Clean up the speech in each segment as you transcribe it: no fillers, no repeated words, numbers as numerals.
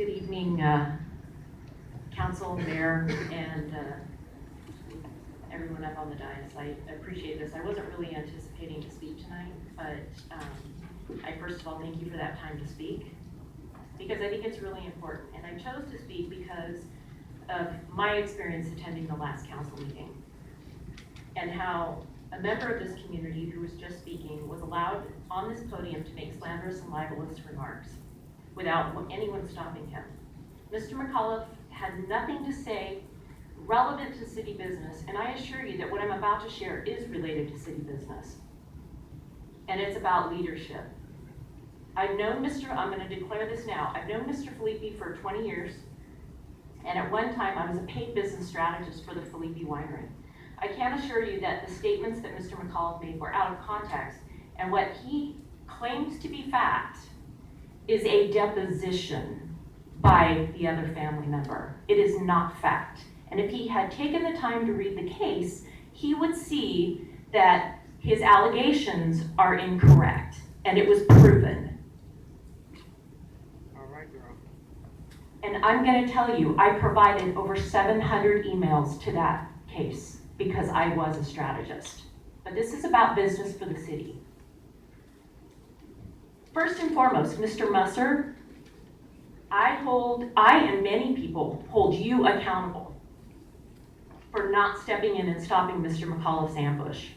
Good evening, Council, Mayor, and everyone up on the dais. I appreciate this. I wasn't really anticipating to speak tonight, but I first of all thank you for that time to speak, because I think it's really important. And I chose to speak because of my experience attending the last council meeting and how a member of this community who was just speaking was allowed on this podium to make slanderous and libelous remarks without anyone stopping him. Mr. McAuliffe had nothing to say relevant to city business, and I assure you that what I'm about to share is related to city business. And it's about leadership. I'm going to declare this now, I've known Mr. Filippi for 20 years, and at one time I was a paid business strategist for the Filippi Winery. I can assure you that the statements that Mr. McAuliffe made were out of context, and what he claims to be fact is a deposition by the other family member. It is not fact. And if he had taken the time to read the case, he would see that his allegations are incorrect, and it was proven. All right, girl. And I'm going to tell you, I provided over 700 emails to that case because I was a strategist. But this is about business for the city. First and foremost, Mr. Musser, I and many people hold you accountable for not stepping in and stopping Mr. McAuliffe's ambush.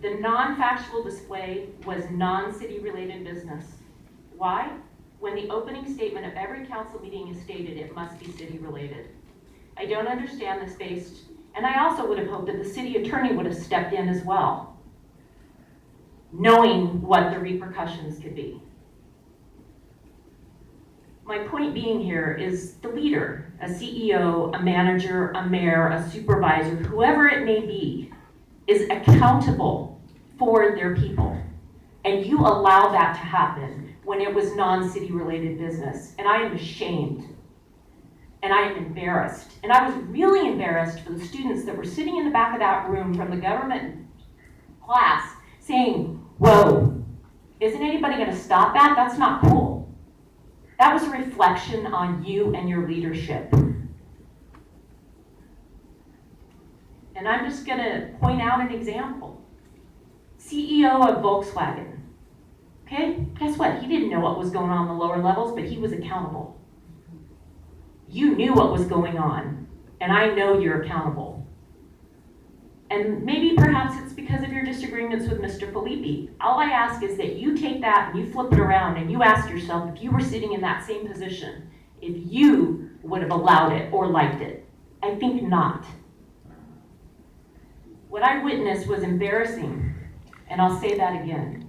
The non-factual display was non-city related business. Why? When the opening statement of every council meeting is stated, it must be city related. I don't understand this and I also would have hoped that the city attorney would have stepped in as well, knowing what the repercussions could be. My point being here is the leader, a CEO, a manager, a mayor, a supervisor, whoever it may be, is accountable for their people. And you allow that to happen when it was non-city related business. And I am ashamed. And I am embarrassed. And I was really embarrassed for the students that were sitting in the back of that room from the government class saying, whoa, isn't anybody going to stop that? That's not cool. That was a reflection on you and your leadership. And I'm just going to point out an example. CEO of Volkswagen. Okay, guess what? He didn't know what was going on in the lower levels, but he was accountable. You knew what was going on, and I know you're accountable. And maybe perhaps it's because of your disagreements with Mr. Filippi. All I ask is that you take that and you flip it around and you ask yourself, if you were sitting in that same position, if you would have allowed it or liked it. I think not. What I witnessed was embarrassing, and I'll say that again.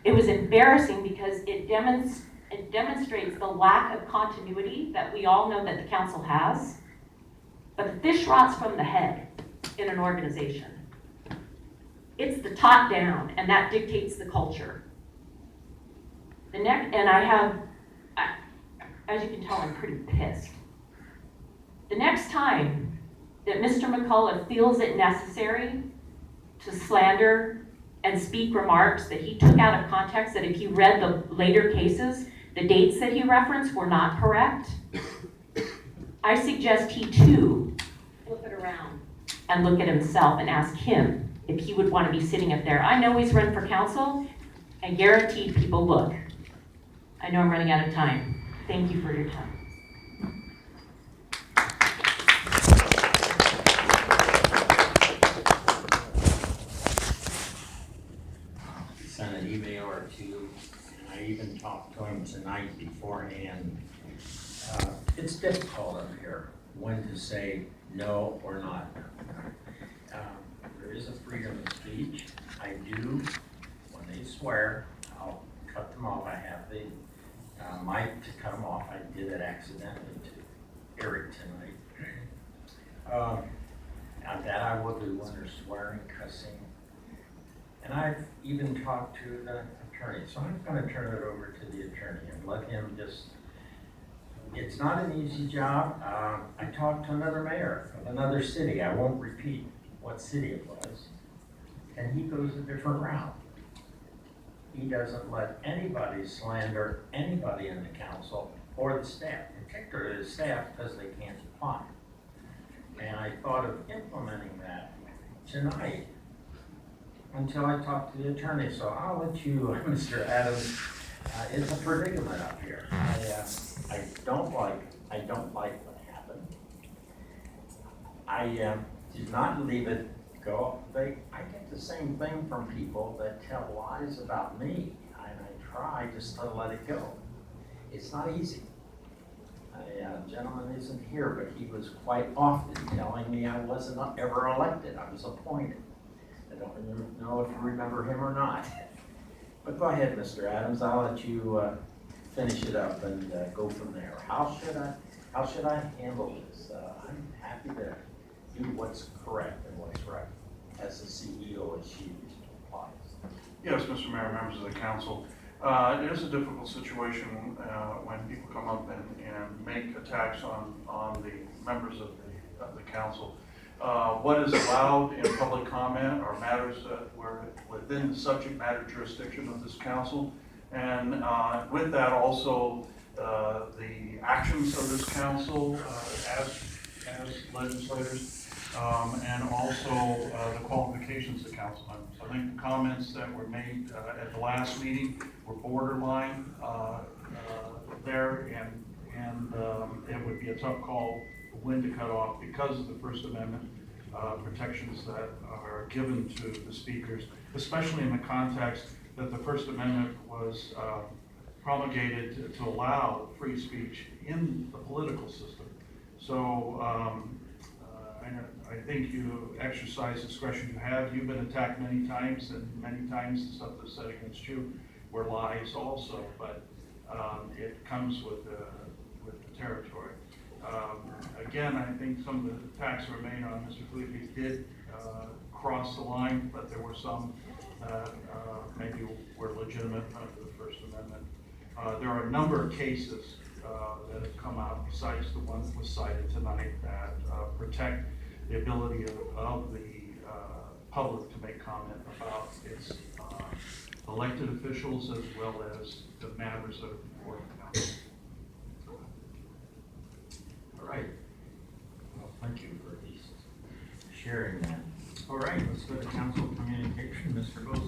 It was embarrassing because it demonstrates the lack of continuity that we all know that the council has, but the fish rots from the head in an organization. It's the top down, and that dictates the culture. As you can tell, I'm pretty pissed. The next time that Mr. McAuliffe feels it necessary to slander and speak remarks that he took out of context, that if you read the later cases, the dates that he referenced were not correct, I suggest he too flip it around and look at himself and ask him if he would want to be sitting up there. I know he's run for council, and guaranteed people look. I know I'm running out of time. Thank you for your time. Sent an email or two, and I even talked to him tonight beforehand. It's difficult up here when to say no or not. There is a freedom of speech. I do, when they swear, I'll cut them off. I have the mic to cut them off. I did it accidentally to Eric tonight. Now that I will do when they're swearing, cussing. And I've even talked to the attorney. So I'm going to turn it over to the attorney and let him just, it's not an easy job. I talked to another mayor of another city. I won't repeat what city it was. And he goes a different route. he doesn't let anybody slander anybody in the council or the staff, particularly the staff, because they can't apply. And I thought of implementing that tonight until I talked to the attorney. So I'll let you, Mr. Adams, it's a predicament up here. I don't like what happened. I did not leave it go. I get the same thing from people that tell lies about me, and I try just to let it go. It's not easy. A gentleman isn't here, but he was quite often telling me I wasn't ever elected. I was appointed. I don't know if you remember him or not. But go ahead, Mr. Adams. I'll let you finish it up and go from there. How should I handle this? I'm happy to do what's correct and what's right as the CEO as she applies. Yes, Mr. Mayor, members of the council. It is a difficult situation when people come up and make attacks on the members of the council. What is allowed in public comment are matters that were within the subject matter jurisdiction of this council. And with that also the actions of this council as legislators, and also the qualifications of council members. I think the comments that were made at the last meeting were borderline there, and it would be a tough call when to cut off because of the First Amendment protections that are given to the speakers, especially in the context that the First Amendment was promulgated to allow free speech in the political system. So I think you exercise discretion you have. You've been attacked many times, and many times the stuff that's said against you were lies also, but it comes with the territory. Again, I think some of the attacks that were made on Mr. Felipe did cross the line, but there were some that maybe were legitimate under the First Amendment. There are a number of cases that have come out besides the one that was cited tonight that protect the ability of the public to make comment about its elected officials as well as the matters that are before the council. All right. Well, thank you for sharing that. All right, let's go to council communication. Mr. Bose.